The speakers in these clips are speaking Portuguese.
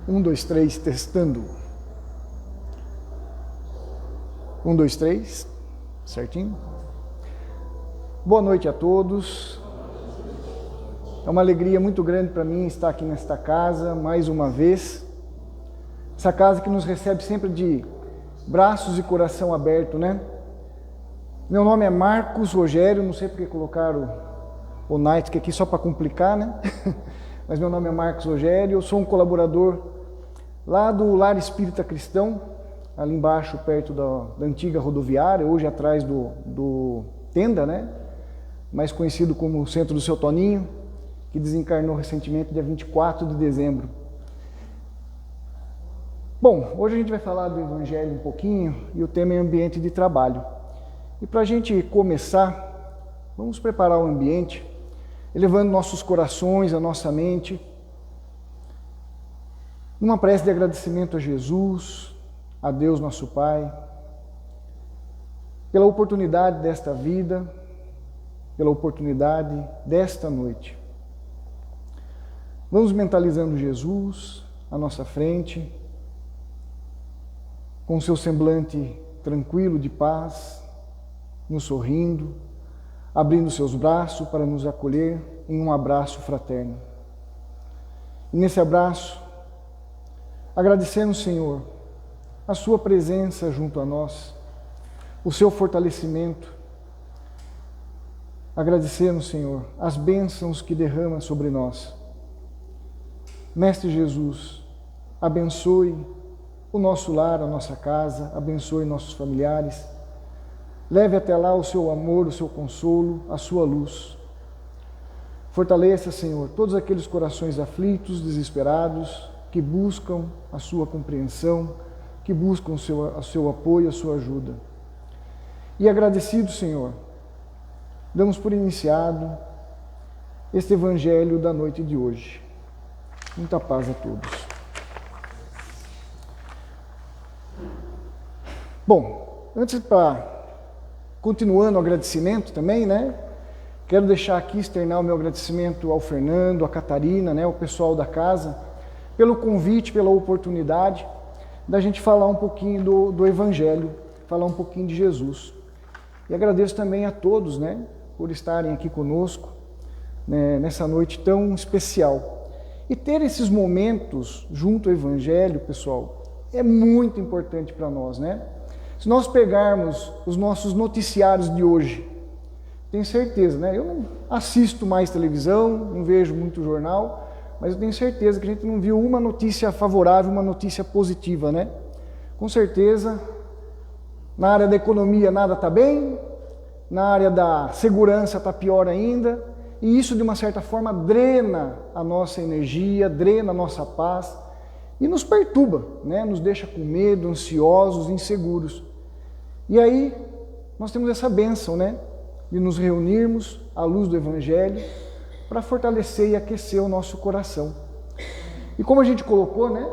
Um, dois, três, testando. Um, dois, três, certinho? Boa noite a todos. É uma alegria muito grande para mim estar aqui nesta casa, mais uma vez. Essa casa que nos recebe sempre de braços e coração aberto, né? Meu nome é Marcos Rogério, não sei porque colocaram o Night aqui só para complicar, né? Mas meu nome é Marcos Rogério, eu sou um colaborador lá do Lar Espírita Cristão, ali embaixo, perto da antiga rodoviária, hoje atrás do Tenda, né? Mais conhecido como Centro do Seu Toninho, que desencarnou recentemente, dia 24 de dezembro. Bom, hoje a gente vai falar do Evangelho um pouquinho, e o tema é ambiente de trabalho. E para a gente começar, vamos preparar o ambiente, elevando nossos corações, a nossa mente, numa prece de agradecimento a Jesus, a Deus nosso Pai, pela oportunidade desta vida, pela oportunidade desta noite. Vamos mentalizando Jesus à nossa frente, com seu semblante tranquilo de paz, nos sorrindo, abrindo seus braços para nos acolher em um abraço fraterno. E nesse abraço, agradecendo, Senhor, a sua presença junto a nós, o seu fortalecimento. Agradecendo, Senhor, as bênçãos que derrama sobre nós. Mestre Jesus, abençoe o nosso lar, a nossa casa, abençoe nossos familiares. Leve até lá o seu amor, o seu consolo, a sua luz. Fortaleça, Senhor, todos aqueles corações aflitos, desesperados, que buscam a sua compreensão, que buscam o seu apoio, a sua ajuda. E agradecido, Senhor, damos por iniciado este Evangelho da noite de hoje. Muita paz a todos. Bom, continuando o agradecimento também, né? Quero deixar aqui, externar o meu agradecimento ao Fernando, à Catarina, né? O pessoal da casa, pelo convite, pela oportunidade da gente falar um pouquinho do Evangelho, falar um pouquinho de Jesus. E agradeço também a todos, né? Por estarem aqui conosco, né, nessa noite tão especial. E ter esses momentos junto ao Evangelho, pessoal, é muito importante para nós, né? Se nós pegarmos os nossos noticiários de hoje, tenho certeza, né? Eu não assisto mais televisão, não vejo muito jornal, mas eu tenho certeza que a gente não viu uma notícia favorável, uma notícia positiva, né? Com certeza, na área da economia nada está bem, na área da segurança está pior ainda, e isso de uma certa forma drena a nossa energia, drena a nossa paz e nos perturba, né? Nos deixa com medo, ansiosos, inseguros. E aí nós temos essa bênção, né? De nos reunirmos à luz do Evangelho para fortalecer e aquecer o nosso coração. E como a gente colocou, né?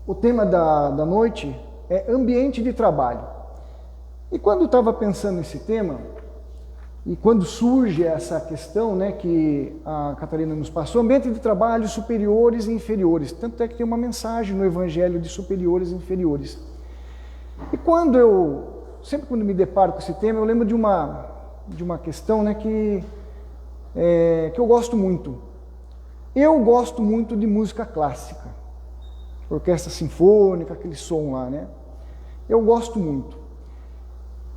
O tema da noite é ambiente de trabalho. E quando eu estava pensando nesse tema, e quando surge essa questão, né, que a Catarina nos passou, ambiente de trabalho superiores e inferiores, tanto é que tem uma mensagem no Evangelho de superiores e inferiores. E sempre quando me deparo com esse tema, eu lembro de uma questão, né, que eu gosto muito. Eu gosto muito de música clássica, orquestra sinfônica, aquele som lá, né? Eu gosto muito.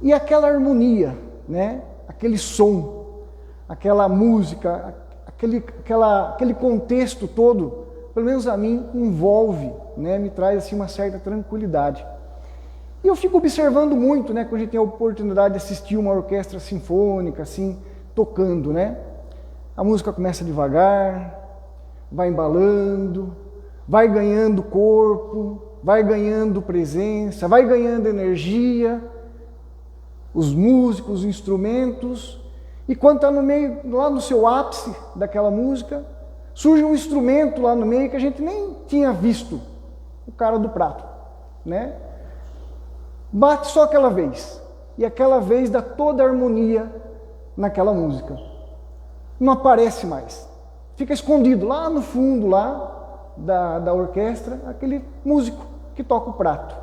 E aquela harmonia, né? Aquele som, aquela música, aquele contexto todo, pelo menos a mim, envolve, né? Me traz assim uma certa tranquilidade. E eu fico observando muito, né? Quando a gente tem a oportunidade de assistir uma orquestra sinfônica, assim, tocando, né? A música começa devagar, vai embalando, vai ganhando corpo, vai ganhando presença, vai ganhando energia, os músicos, os instrumentos, e quando está no meio, lá no seu ápice daquela música, surge um instrumento lá no meio que a gente nem tinha visto, o cara do prato, né? Bate só aquela vez, e aquela vez dá toda a harmonia naquela música. Não aparece mais, fica escondido lá no fundo, lá, da orquestra, aquele músico que toca o prato.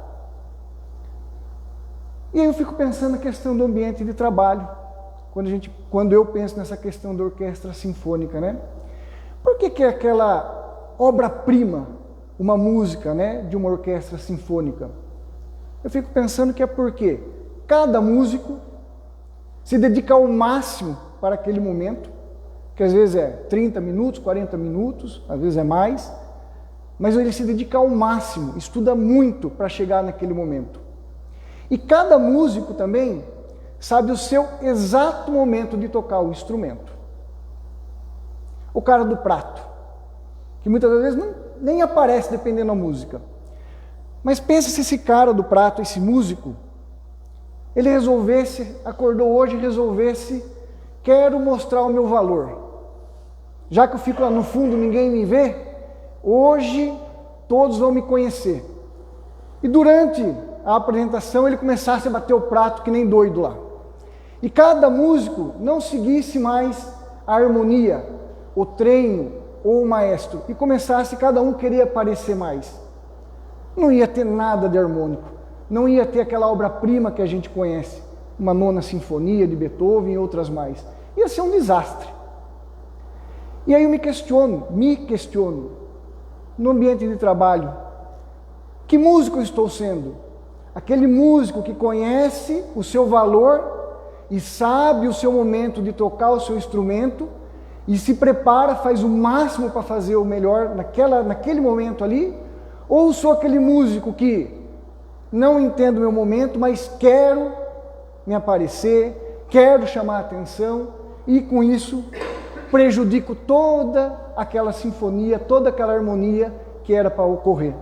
E aí eu fico pensando na questão do ambiente de trabalho, quando eu penso nessa questão da orquestra sinfônica, né? Por que é aquela obra-prima, uma música, né, de uma orquestra sinfônica? Eu fico pensando que é porque cada músico se dedica ao máximo para aquele momento, que às vezes é 30 minutos, 40 minutos, às vezes é mais, mas ele se dedica ao máximo, estuda muito para chegar naquele momento. E cada músico também sabe o seu exato momento de tocar o instrumento. O cara do prato, que muitas vezes nem aparece dependendo da música. Mas pensa se esse cara do prato, esse músico, ele acordou hoje e resolvesse, quero mostrar o meu valor. Já que eu fico lá no fundo, ninguém me vê, hoje todos vão me conhecer. E durante a apresentação ele começasse a bater o prato que nem doido lá. E cada músico não seguisse mais a harmonia, o treino ou o maestro, e começasse cada um querer aparecer mais. Não ia ter nada de harmônico, não ia ter aquela obra-prima que a gente conhece, uma nona sinfonia de Beethoven e outras mais. Ia ser um desastre. E aí eu me questiono, no ambiente de trabalho, que músico eu estou sendo? Aquele músico que conhece o seu valor e sabe o seu momento de tocar o seu instrumento e se prepara, faz o máximo para fazer o melhor naquele momento ali? Ou sou aquele músico que não entendo o meu momento, mas quero me aparecer, quero chamar a atenção e com isso prejudico toda aquela sinfonia, toda aquela harmonia que era para ocorrer?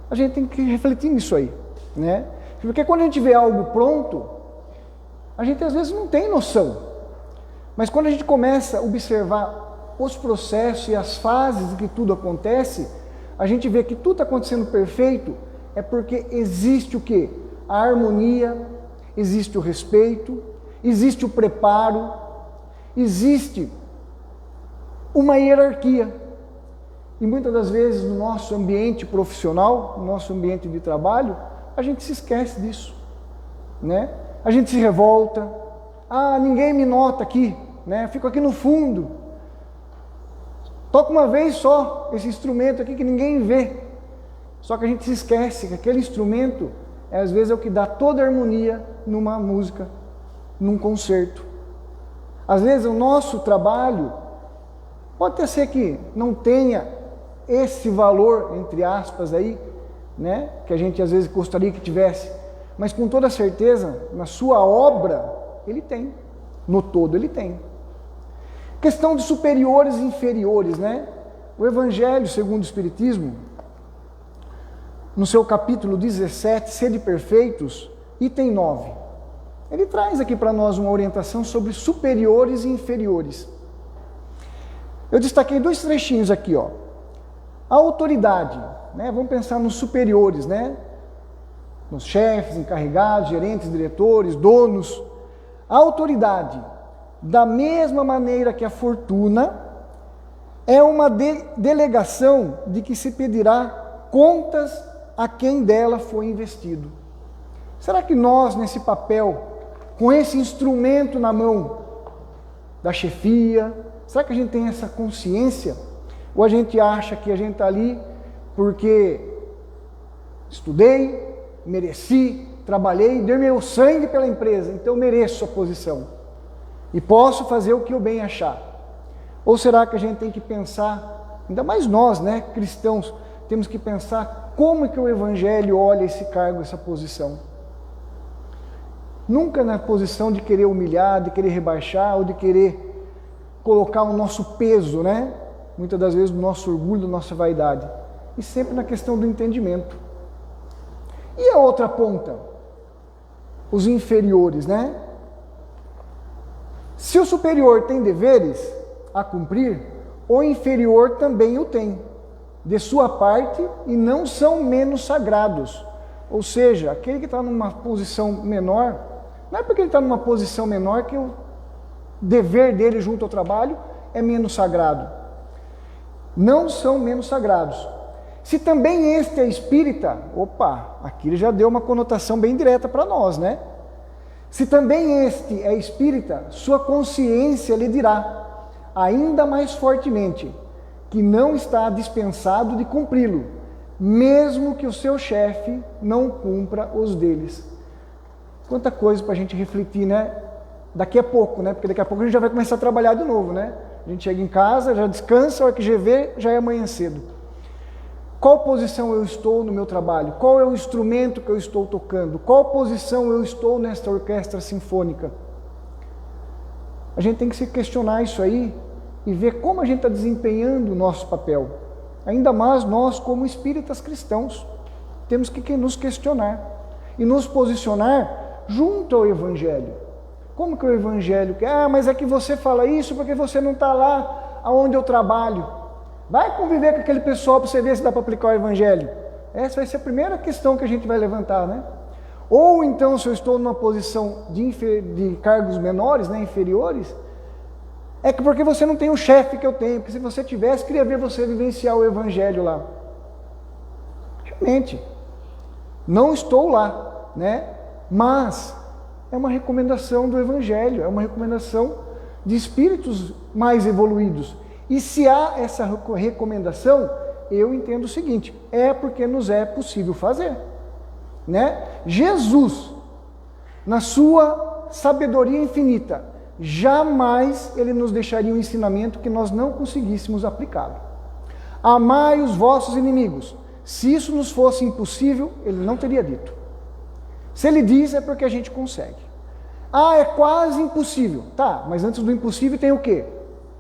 A gente tem que refletir nisso aí, né? Porque quando a gente vê algo pronto, a gente às vezes não tem noção. Mas quando a gente começa a observar os processos e as fases em que tudo acontece, a gente vê que tudo está acontecendo perfeito, é porque existe o quê? A harmonia, existe o respeito, existe o preparo, existe uma hierarquia. E muitas das vezes no nosso ambiente profissional, no nosso ambiente de trabalho, a gente se esquece disso, né? A gente se revolta, ninguém me nota aqui, né? Fico aqui no fundo, toco uma vez só esse instrumento aqui que ninguém vê. Só que a gente se esquece que aquele instrumento, às vezes, é o que dá toda a harmonia numa música, num concerto. Às vezes o nosso trabalho pode até ser que não tenha esse valor, entre aspas, aí, né, que a gente às vezes gostaria que tivesse, mas com toda certeza, na sua obra, ele tem. No todo, ele tem. Questão de superiores e inferiores, né? O Evangelho segundo o Espiritismo, no seu capítulo 17, Sede Perfeitos, item 9, ele traz aqui para nós uma orientação sobre superiores e inferiores. Eu destaquei dois trechinhos aqui, ó. A autoridade, né? Vamos pensar nos superiores, né? Nos chefes, encarregados, gerentes, diretores, donos. A autoridade, da mesma maneira que a fortuna, é uma delegação de que se pedirá contas a quem dela foi investido. Será que nós, nesse papel, com esse instrumento na mão da chefia, será que a gente tem essa consciência? Ou a gente acha que a gente está ali porque estudei, mereci, trabalhei, dei meu sangue pela empresa, então eu mereço a posição e posso fazer o que eu bem achar? Ou será que a gente tem que pensar, ainda mais nós, né, cristãos, temos que pensar como é que o Evangelho olha esse cargo, essa posição? Nunca na posição de querer humilhar, de querer rebaixar ou de querer colocar o nosso peso, né? Muitas das vezes do nosso orgulho, da nossa vaidade. E sempre na questão do entendimento. E a outra ponta? Os inferiores, né? Se o superior tem deveres a cumprir, o inferior também o tem, de sua parte, e não são menos sagrados. Ou seja, aquele que está numa posição menor, não é porque ele está numa posição menor que o dever dele junto ao trabalho é menos sagrado. não são menos sagrados. Se também este é espírita, opa, aqui ele já deu uma conotação bem direta para nós, né? Se também este é espírita, sua consciência lhe dirá, ainda mais fortemente, que não está dispensado de cumpri-lo, mesmo que o seu chefe não cumpra os deles. Quanta coisa para a gente refletir, né? Daqui a pouco, né? Porque daqui a pouco a gente já vai começar a trabalhar de novo, né? A gente chega em casa, já descansa, a hora que já vê, já é amanhã cedo. Qual posição eu estou no meu trabalho? Qual é o instrumento que eu estou tocando? Qual posição eu estou nesta orquestra sinfônica? A gente tem que se questionar isso aí e ver como a gente está desempenhando o nosso papel. Ainda mais nós, como espíritas cristãos, temos que nos questionar e nos posicionar junto ao Evangelho. Como que o Evangelho quer? Ah, mas é que você fala isso porque você não está lá onde eu trabalho. Vai conviver com aquele pessoal para você ver se dá para aplicar o Evangelho. Essa vai ser a primeira questão que a gente vai levantar, né? Ou então, se eu estou numa posição de cargos menores, né, inferiores, é que porque você não tem o chefe que eu tenho, porque se você tivesse, queria ver você vivenciar o Evangelho lá. Realmente, não estou lá, né? Mas é uma recomendação do Evangelho, é uma recomendação de espíritos mais evoluídos. E se há essa recomendação, eu entendo o seguinte, é porque nos é possível fazer, né? Jesus, na sua sabedoria infinita, jamais ele nos deixaria um ensinamento que nós não conseguíssemos aplicá-lo. Amai os vossos inimigos. Se isso nos fosse impossível, ele não teria dito. Se ele diz, é porque a gente consegue. Ah, é quase impossível. Tá, mas antes do impossível tem o quê?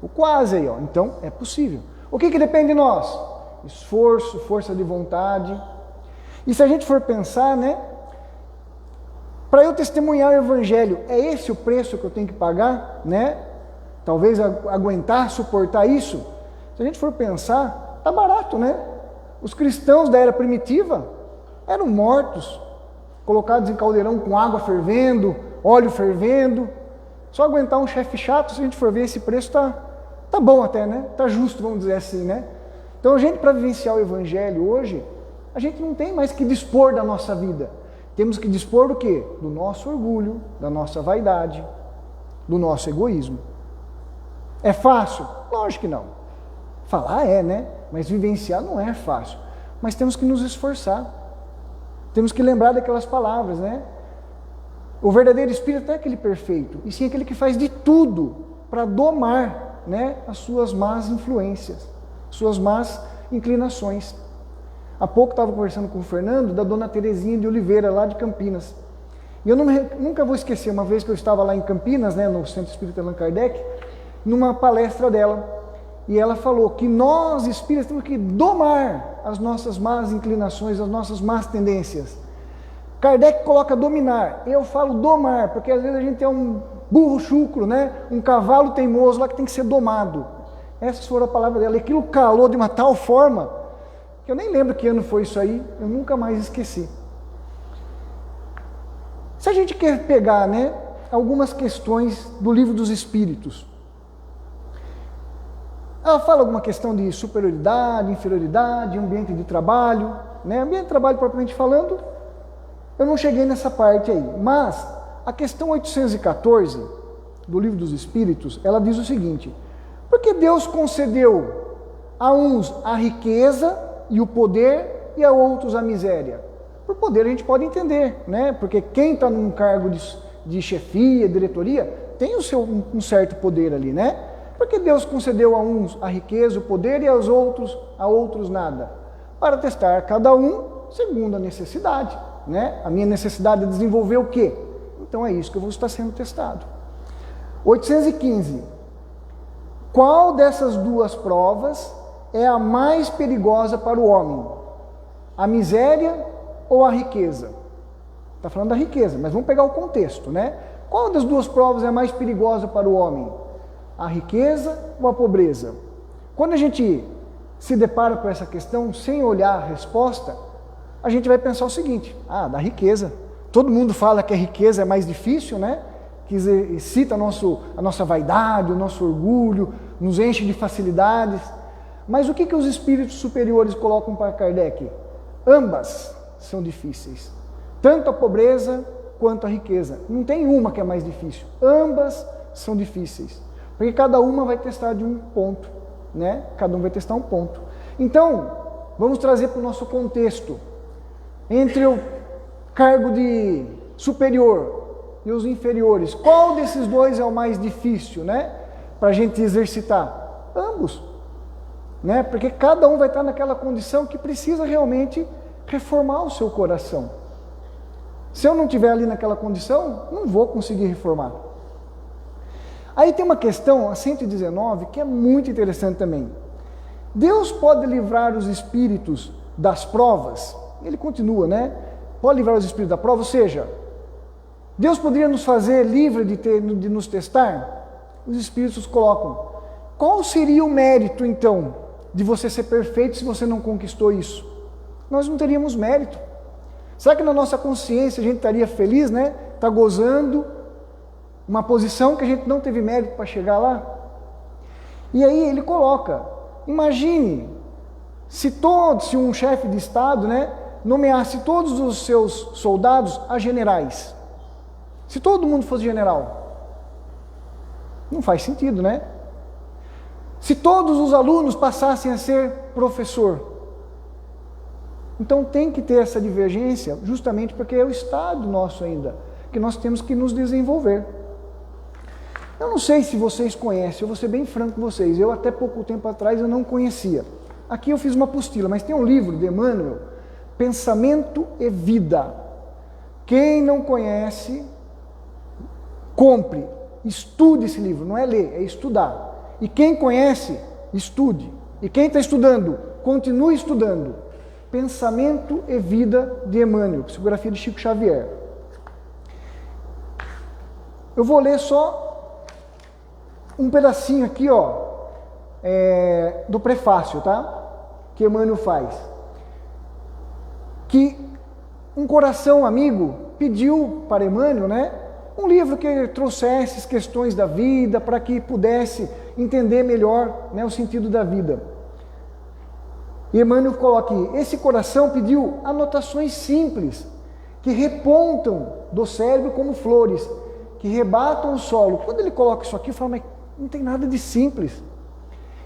O quase aí, ó. Então, é possível. O que depende de nós? Esforço, força de vontade. E se a gente for pensar, né? Para eu testemunhar o Evangelho, é esse o preço que eu tenho que pagar, né? Talvez aguentar, suportar isso. Se a gente for pensar, tá barato, né? Os cristãos da era primitiva eram mortos, colocados em caldeirão com água fervendo, óleo fervendo. Só aguentar um chefe chato, se a gente for ver esse preço, tá bom até, né? Tá justo, vamos dizer assim, né? Então a gente, para vivenciar o Evangelho hoje, a gente não tem mais que dispor da nossa vida. Temos que dispor do quê? Do nosso orgulho, da nossa vaidade, do nosso egoísmo. É fácil? Lógico que não. Falar é, né? Mas vivenciar não é fácil. Mas temos que nos esforçar. Temos que lembrar daquelas palavras, né? O verdadeiro espírito não é aquele perfeito, e sim aquele que faz de tudo para domar, né, as suas más influências, suas más inclinações. Há pouco estava conversando com o Fernando da dona Terezinha de Oliveira, lá de Campinas. E eu nunca vou esquecer, uma vez que eu estava lá em Campinas, né, no Centro Espírita Allan Kardec, numa palestra dela, e ela falou que nós, espíritas, temos que domar as nossas más inclinações, as nossas más tendências. Kardec coloca dominar, eu falo domar, porque às vezes a gente tem um burro chucro, né? Um cavalo teimoso lá que tem que ser domado. Essas foram a palavra dela, e aquilo calou de uma tal forma, que eu nem lembro que ano foi isso aí, eu nunca mais esqueci. Se a gente quer pegar, né, algumas questões do Livro dos Espíritos, ela fala alguma questão de superioridade, inferioridade, ambiente de trabalho, né? Ambiente de trabalho propriamente falando, eu não cheguei nessa parte aí, mas a questão 814 do Livro dos Espíritos, ela diz o seguinte: porque Deus concedeu a uns a riqueza e o poder e a outros a miséria? Por poder a gente pode entender, né? Porque quem está num cargo de chefia, diretoria, tem um certo poder ali, né? Porque Deus concedeu a uns a riqueza, o poder e a outros nada? Para testar cada um segundo a necessidade, né? A minha necessidade é desenvolver o quê? Então é isso que eu vou estar sendo testado. 815. Qual dessas duas provas é a mais perigosa para o homem? A miséria ou a riqueza? Está falando da riqueza, mas vamos pegar o contexto, né? Qual das duas provas é a mais perigosa para o homem? A riqueza ou a pobreza? Quando a gente se depara com essa questão, sem olhar a resposta, a gente vai pensar o seguinte: da riqueza. Todo mundo fala que a riqueza é mais difícil, né? Que excita a nossa vaidade, o nosso orgulho, nos enche de facilidades. Mas o que os espíritos superiores colocam para Kardec? Ambas são difíceis. Tanto a pobreza quanto a riqueza. Não tem uma que é mais difícil. Ambas são difíceis. Porque cada uma vai testar de um ponto, né? Cada um vai testar um ponto. Então, vamos trazer para o nosso contexto. Entre o cargo de superior e os inferiores, qual desses dois é o mais difícil, né? Para a gente exercitar? Ambos. Né? Porque cada um vai estar naquela condição que precisa realmente reformar o seu coração. Se eu não estiver ali naquela condição, não vou conseguir reformar. Aí tem uma questão, a 119, que é muito interessante também. Deus pode livrar os espíritos das provas? Ele continua, né? Pode livrar os espíritos da prova, ou seja, Deus poderia nos fazer livre de nos testar? Os espíritos colocam. Qual seria o mérito, então, de você ser perfeito se você não conquistou isso? Nós não teríamos mérito. Será que na nossa consciência a gente estaria feliz, né? Está gozando uma posição que a gente não teve mérito para chegar lá? E aí ele coloca, imagine se um chefe de Estado, né, nomeasse todos os seus soldados a generais. Se todo mundo fosse general. Não faz sentido, né? Se todos os alunos passassem a ser professor. Então tem que ter essa divergência, justamente porque é o estado nosso ainda, que nós temos que nos desenvolver. Eu não sei se vocês conhecem, eu vou ser bem franco com vocês, eu até pouco tempo atrás eu não conhecia. Aqui eu fiz uma apostila, mas tem um livro de Emmanuel, Pensamento e Vida. Quem não conhece, compre, estude esse livro, não é ler, é estudar. E quem conhece, estude. E quem está estudando, continue estudando. Pensamento e Vida de Emmanuel, psicografia de Chico Xavier. Eu vou ler só um pedacinho aqui, ó, do prefácio, tá? Que Emmanuel faz. Que um coração amigo pediu para Emmanuel, né? Um livro que trouxesse as questões da vida, para que pudesse entender melhor, né, o sentido da vida. E Emmanuel coloca aqui, esse coração pediu anotações simples, que repontam do cérebro como flores, que rebatam o solo. Quando ele coloca isso aqui, eu falo, mas não tem nada de simples.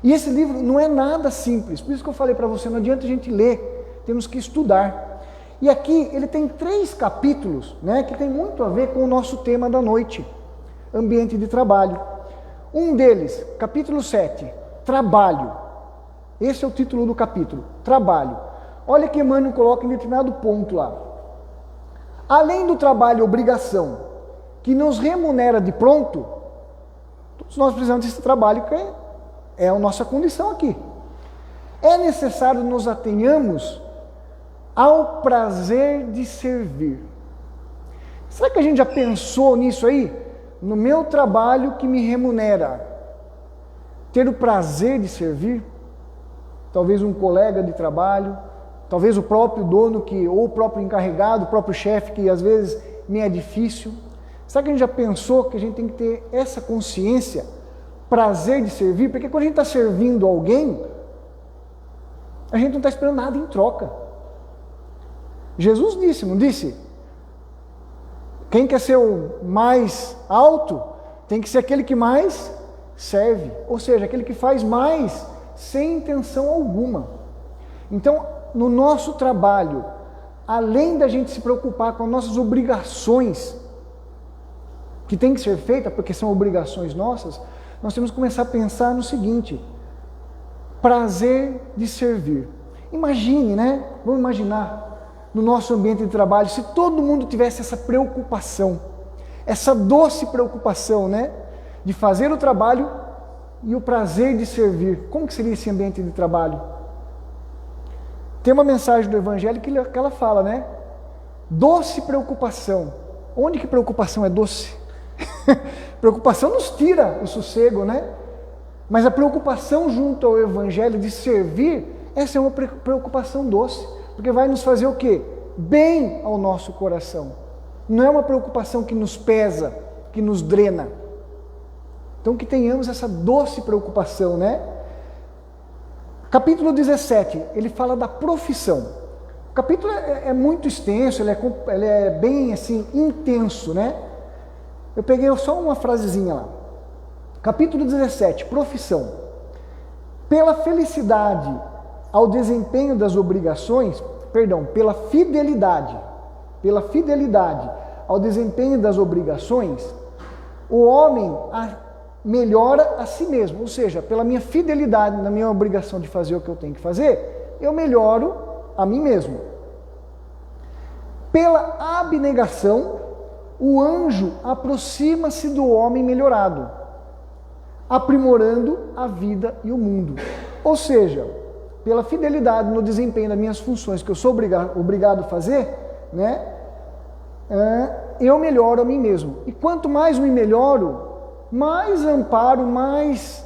E esse livro não é nada simples, por isso que eu falei para você, não adianta a gente ler, temos que estudar. E aqui ele tem 3 capítulos, né, que tem muito a ver com o nosso tema da noite, ambiente de trabalho. Um deles, capítulo 7, trabalho. Esse é o título do capítulo, trabalho. Olha que Emmanuel coloca em determinado ponto lá. Além do trabalho obrigação, que nos remunera de pronto, todos nós precisamos desse trabalho que é a nossa condição aqui. É necessário nos atenhamos ao prazer de servir. Será que a gente já pensou nisso aí? No meu trabalho que me remunera, ter o prazer de servir? Talvez um colega de trabalho, talvez o próprio dono ou o próprio encarregado, o próprio chefe, que às vezes me é difícil. Será que a gente já pensou que a gente tem que ter essa consciência, prazer de servir? Porque quando a gente está servindo alguém, a gente não está esperando nada em troca. Jesus disse, não disse? Quem quer ser o mais alto, tem que ser aquele que mais serve. Ou seja, aquele que faz mais sem intenção alguma. Então, no nosso trabalho, além da gente se preocupar com as nossas obrigações, que tem que ser feita, porque são obrigações nossas, nós temos que começar a pensar no seguinte, prazer de servir. Imagine, né? Vamos imaginar, no nosso ambiente de trabalho, se todo mundo tivesse essa preocupação, essa doce preocupação, né? De fazer o trabalho e o prazer de servir. Como que seria esse ambiente de trabalho? Tem uma mensagem do Evangelho que ela fala, né? Doce preocupação. Onde que preocupação é doce? Preocupação nos tira o sossego, né? Mas a preocupação junto ao Evangelho de servir, essa é uma preocupação doce, porque vai nos fazer o quê? Bem ao nosso coração. Não é uma preocupação que nos pesa, que nos drena. Então que tenhamos essa doce preocupação, né? Capítulo 17, ele fala da profissão. O capítulo é muito extenso, ele é bem assim, intenso, né? Eu peguei só uma frasezinha lá. Capítulo 17, profissão. Pela felicidade ao desempenho das obrigações, pela fidelidade ao desempenho das obrigações, o homem melhora a si mesmo, ou seja, pela minha fidelidade na minha obrigação de fazer o que eu tenho que fazer, eu melhoro a mim mesmo. Pela abnegação, o anjo aproxima-se do homem melhorado, aprimorando a vida e o mundo. Ou seja, pela fidelidade no desempenho das minhas funções que eu sou obrigado a fazer, né, eu melhoro a mim mesmo. E quanto mais me melhoro, mais amparo, mais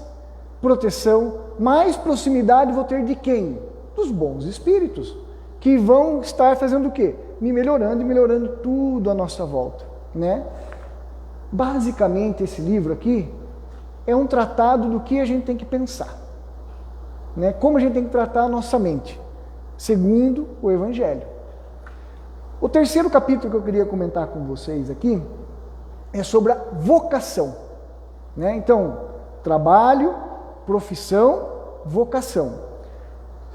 proteção, mais proximidade vou ter de quem? Dos bons espíritos, que vão estar fazendo o quê? Me melhorando e melhorando tudo à nossa volta, né? Basicamente, esse livro aqui é um tratado do que a gente tem que pensar, né? Como a gente tem que tratar a nossa mente, segundo o Evangelho. O terceiro capítulo que eu queria comentar com vocês aqui é sobre a vocação, né? Então, trabalho, profissão, vocação.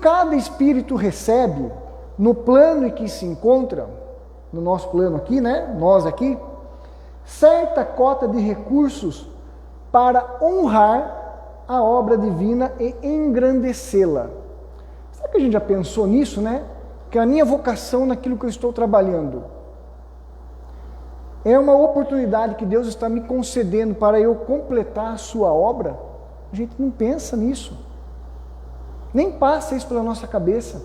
Cada espírito recebe, no plano em que se encontra, no nosso plano aqui, né? Nós aqui, certa cota de recursos para honrar a obra divina e engrandecê-la. Será que a gente já pensou nisso, né? Que a minha vocação naquilo que eu estou trabalhando é uma oportunidade que Deus está me concedendo para eu completar a sua obra? A gente não pensa nisso. Nem passa isso pela nossa cabeça.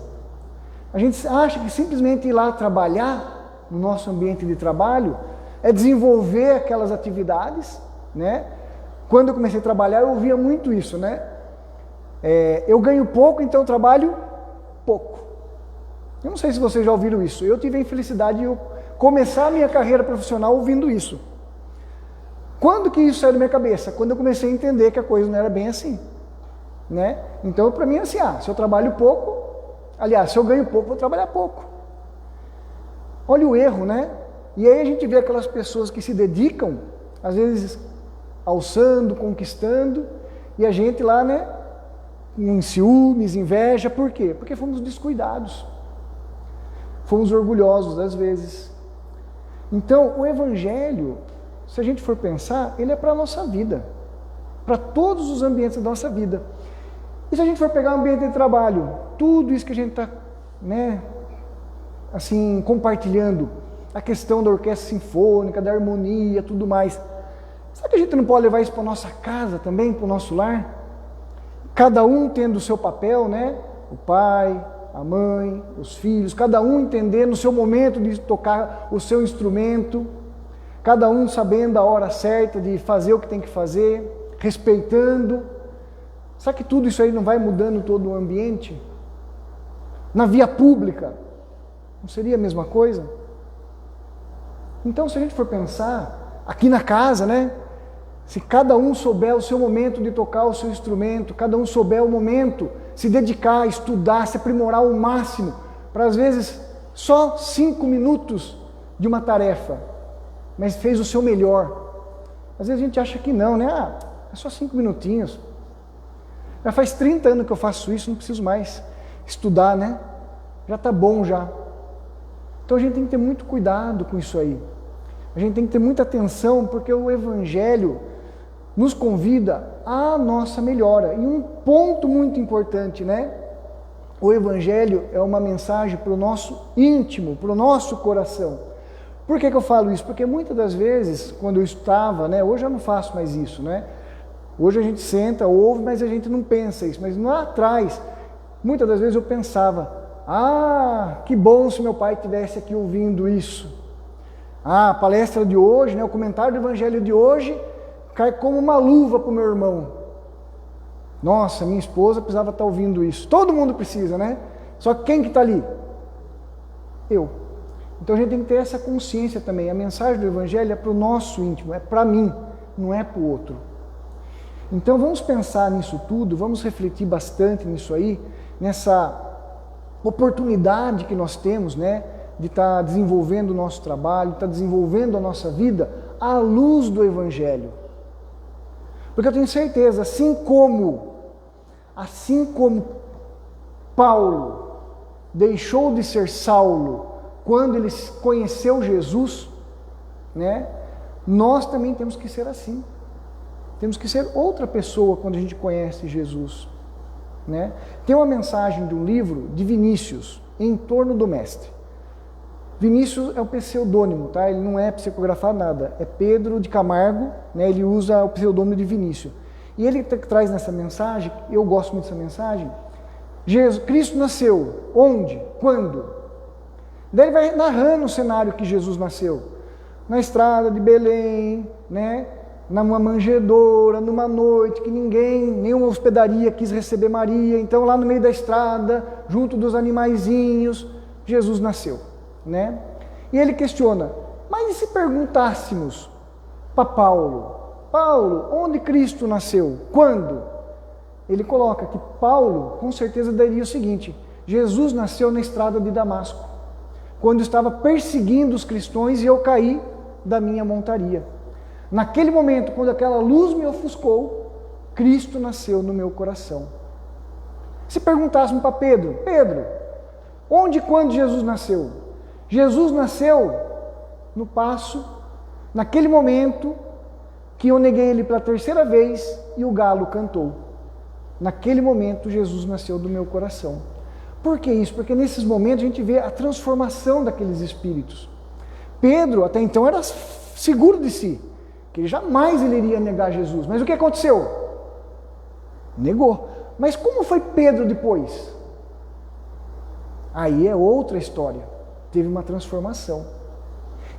A gente acha que simplesmente ir lá trabalhar no nosso ambiente de trabalho é desenvolver aquelas atividades, né? Quando eu comecei a trabalhar, eu ouvia muito isso, né? Eu ganho pouco, então eu trabalho pouco. Eu não sei se vocês já ouviram isso. Eu tive a infelicidade de começar a minha carreira profissional ouvindo isso. Quando que isso saiu da minha cabeça? Quando eu comecei a entender que a coisa não era bem assim, né? Então, para mim é assim, se eu trabalho pouco, aliás, se eu ganho pouco, vou trabalhar pouco. Olha o erro, né? E aí a gente vê aquelas pessoas que se dedicam, às vezes alçando, conquistando, e a gente lá, né, em ciúmes, inveja, por quê? Porque fomos descuidados. Fomos orgulhosos às vezes. Então, o Evangelho, se a gente for pensar, ele é para a nossa vida, para todos os ambientes da nossa vida. E se a gente for pegar o ambiente de trabalho, tudo isso que a gente está, né, assim, compartilhando, a questão da orquestra sinfônica, da harmonia, tudo mais, será que a gente não pode levar isso para a nossa casa também, para o nosso lar? Cada um tendo o seu papel, né? O pai, a mãe, os filhos, cada um entendendo o seu momento de tocar o seu instrumento, cada um sabendo a hora certa de fazer o que tem que fazer, respeitando. Será que tudo isso aí não vai mudando todo o ambiente? Na via pública, não seria a mesma coisa? Então, se a gente for pensar, aqui na casa, né? Se cada um souber o seu momento de tocar o seu instrumento, cada um souber o momento, se dedicar, estudar, se aprimorar ao máximo, para às vezes só 5 minutos de uma tarefa, mas fez o seu melhor. Às vezes a gente acha que não, né? É só 5 minutinhos. Já faz 30 anos que eu faço isso, não preciso mais estudar, né? Já está bom já. Então a gente tem que ter muito cuidado com isso aí. A gente tem que ter muita atenção, porque o Evangelho nos convida à nossa melhora. E um ponto muito importante, né? O Evangelho é uma mensagem para o nosso íntimo, para o nosso coração. Por que eu falo isso? Porque muitas das vezes, quando eu estava, né? Hoje eu não faço mais isso, né? Hoje a gente senta, ouve, mas a gente não pensa isso. Mas lá atrás, muitas das vezes eu pensava, que bom se meu pai estivesse aqui ouvindo isso. A palestra de hoje, né, o comentário do Evangelho de hoje, cai como uma luva para o meu irmão. Nossa, minha esposa precisava estar ouvindo isso. Todo mundo precisa, né? Só que quem que está ali? Eu. Então a gente tem que ter essa consciência também. A mensagem do Evangelho é para o nosso íntimo, é para mim, não é para o outro. Então vamos pensar nisso tudo, vamos refletir bastante nisso aí, nessa oportunidade que nós temos, né, de estar desenvolvendo o nosso trabalho, de estar desenvolvendo a nossa vida à luz do Evangelho. Porque eu tenho certeza, assim como Paulo deixou de ser Saulo quando ele conheceu Jesus, né, nós também temos que ser assim. Temos que ser outra pessoa quando a gente conhece Jesus, né? Tem uma mensagem de um livro de Vinícius, Em Torno do Mestre. Vinícius é um pseudônimo, tá? Ele não é psicografado nada, é Pedro de Camargo, né? Ele usa o pseudônimo de Vinícius. E ele traz nessa mensagem, eu gosto muito dessa mensagem, Cristo nasceu, onde? Quando? Daí ele vai narrando o cenário que Jesus nasceu, na estrada de Belém, né? Numa manjedoura, numa noite que nenhuma hospedaria quis receber Maria, então lá no meio da estrada, junto dos animaizinhos, Jesus nasceu, né? E ele questiona, mas e se perguntássemos para Paulo, onde Cristo nasceu? Quando? Ele coloca que Paulo, com certeza, diria o seguinte, Jesus nasceu na estrada de Damasco, quando estava perseguindo os cristãos e eu caí da minha montaria. Naquele momento, quando aquela luz me ofuscou, Cristo nasceu no meu coração. Se perguntássemos para Pedro, onde e quando Jesus nasceu? Jesus nasceu no passo, naquele momento que eu neguei ele pela terceira vez e o galo cantou. Naquele momento, Jesus nasceu do meu coração. Por que isso? Porque nesses momentos a gente vê a transformação daqueles espíritos. Pedro, até então, era seguro de si, que jamais ele iria negar Jesus. Mas o que aconteceu? Negou. Mas como foi Pedro depois? Aí é outra história. Teve uma transformação.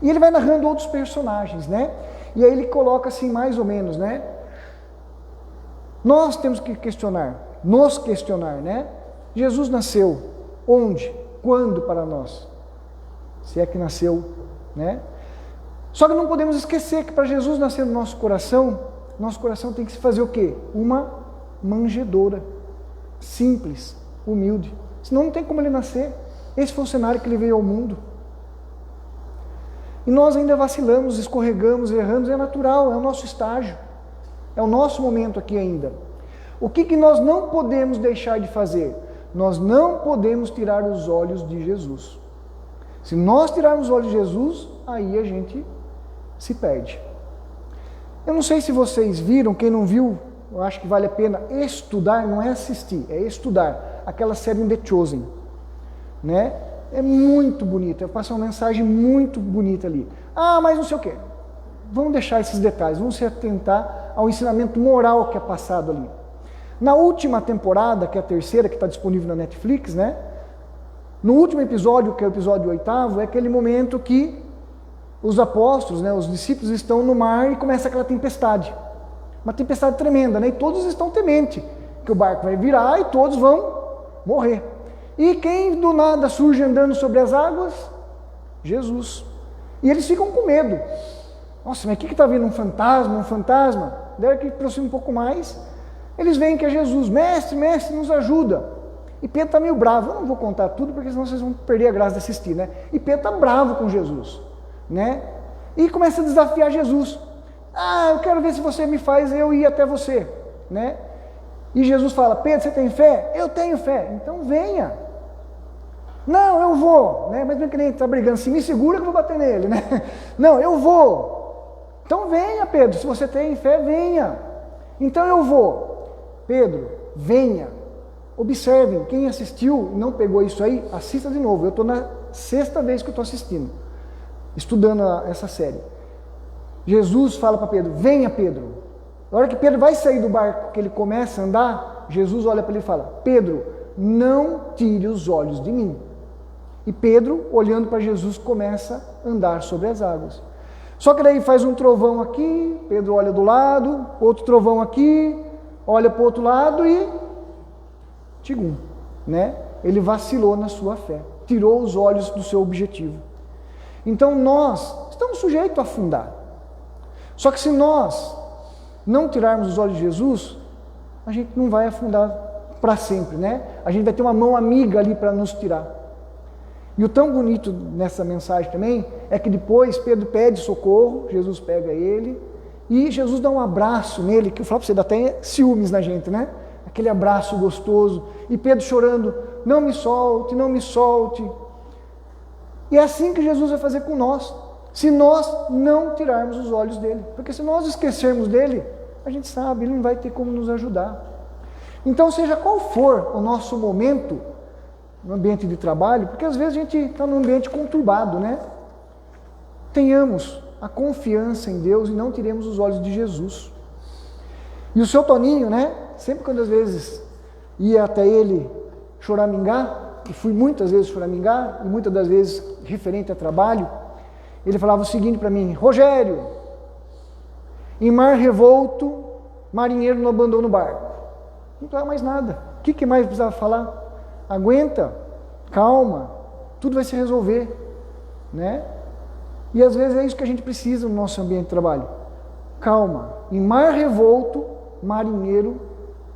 E ele vai narrando outros personagens, né? E aí ele coloca assim, mais ou menos, né? Nós temos que nos questionar, né? Jesus nasceu onde? Quando para nós? Se é que nasceu, né? Só que não podemos esquecer que para Jesus nascer no nosso coração tem que se fazer o quê? Uma manjedoura, simples, humilde. Senão não tem como ele nascer. Esse foi o cenário que ele veio ao mundo. E nós ainda vacilamos, escorregamos, erramos, é natural, é o nosso estágio. É o nosso momento aqui ainda. O que nós não podemos deixar de fazer? Nós não podemos tirar os olhos de Jesus. Se nós tirarmos os olhos de Jesus, aí a gente se perde. Eu não sei se vocês viram, quem não viu, eu acho que vale a pena estudar, não é assistir, é estudar, aquela série The Chosen, né? É muito bonita, passa uma mensagem muito bonita ali. Mas não sei o quê. Vamos deixar esses detalhes, vamos se atentar ao ensinamento moral que é passado ali. Na última temporada, que é a terceira, que está disponível na Netflix, né? No último episódio, que é o episódio 8º, é aquele momento que os apóstolos, né, os discípulos estão no mar e começa aquela tempestade. Uma tempestade tremenda, né? E todos estão tementes, que o barco vai virar e todos vão morrer. E quem do nada surge andando sobre as águas? Jesus. E eles ficam com medo. Nossa, mas o que está vindo? Um fantasma? Daí que aproxima um pouco mais, eles veem que é Jesus. Mestre, nos ajuda. E Pedro está meio bravo. Eu não vou contar tudo, porque senão vocês vão perder a graça de assistir, né? E Pedro está bravo com Jesus, né? E começa a desafiar Jesus. Eu quero ver se você me faz eu ir até você, né? E Jesus fala, Pedro, você tem fé? Eu tenho fé, então venha. Não, eu vou, né? Mas não é que nem está brigando, se me segura que eu vou bater nele, né? Não, eu vou. Então venha, Pedro, se você tem fé, venha. Então eu vou. Pedro, venha. Observem, quem assistiu e não pegou isso aí, assista de novo. Eu estou na 6ª vez que eu estou assistindo, estudando essa série. Jesus fala para Pedro, venha Pedro. Na hora que Pedro vai sair do barco, que ele começa a andar, Jesus olha para ele e fala, Pedro, não tire os olhos de mim. E Pedro, olhando para Jesus, começa a andar sobre as águas. Só que daí faz um trovão aqui, Pedro olha do lado, outro trovão aqui, olha para o outro lado e... Tigum, né? Ele vacilou na sua fé, tirou os olhos do seu objetivo. Então nós estamos sujeitos a afundar. Só que se nós não tirarmos os olhos de Jesus, a gente não vai afundar para sempre, né? A gente vai ter uma mão amiga ali para nos tirar. E o tão bonito nessa mensagem também é que depois Pedro pede socorro, Jesus pega ele e Jesus dá um abraço nele, que eu falo para você, dá até ciúmes na gente, né? Aquele abraço gostoso, e Pedro chorando, não me solte, não me solte. E é assim que Jesus vai fazer com nós, se nós não tirarmos os olhos dele, porque se nós esquecermos dele, a gente sabe, ele não vai ter como nos ajudar. Então, seja qual for o nosso momento no ambiente de trabalho, porque às vezes a gente está num ambiente conturbado, né? Tenhamos a confiança em Deus e não tiremos os olhos de Jesus. E o seu Toninho, né? Sempre quando às vezes ia até ele choramingar, e fui muitas vezes choramingar, e muitas das vezes referente a trabalho, ele falava o seguinte para mim: Rogério, em mar revolto, marinheiro não abandona o barco. Não precisava mais nada. O que mais precisava falar? Aguenta, calma, tudo vai se resolver, né? E às vezes é isso que a gente precisa no nosso ambiente de trabalho. Calma, em mar revolto, marinheiro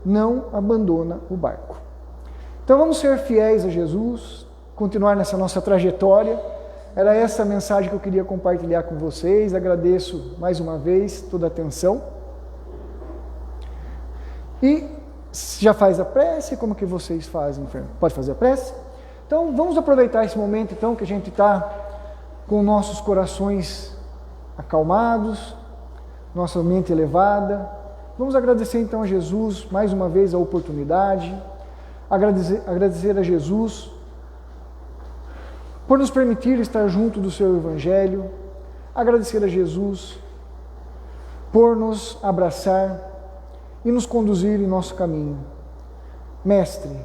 não abandona o barco. Então vamos ser fiéis a Jesus, continuar nessa nossa trajetória. Era essa a mensagem que eu queria compartilhar com vocês. Agradeço mais uma vez toda a atenção. E já faz a prece? Como que vocês fazem? Pode fazer a prece? Então vamos aproveitar esse momento então que a gente está com nossos corações acalmados, nossa mente elevada. Vamos agradecer então a Jesus mais uma vez a oportunidade, agradecer a Jesus por nos permitir estar junto do seu Evangelho, agradecer a Jesus por nos abraçar e nos conduzir em nosso caminho. Mestre,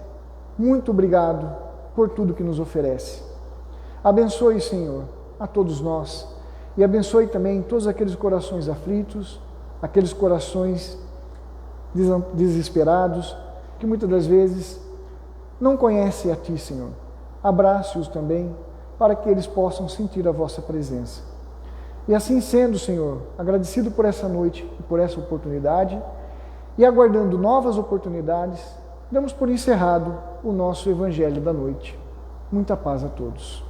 muito obrigado por tudo que nos oferece. Abençoe, Senhor, a todos nós e abençoe também todos aqueles corações aflitos, aqueles corações desesperados, que muitas das vezes não conhecem a Ti, Senhor. Abrace-os também, para que eles possam sentir a vossa presença. E assim sendo, Senhor, agradecido por essa noite e por essa oportunidade, e aguardando novas oportunidades, damos por encerrado o nosso Evangelho da noite. Muita paz a todos.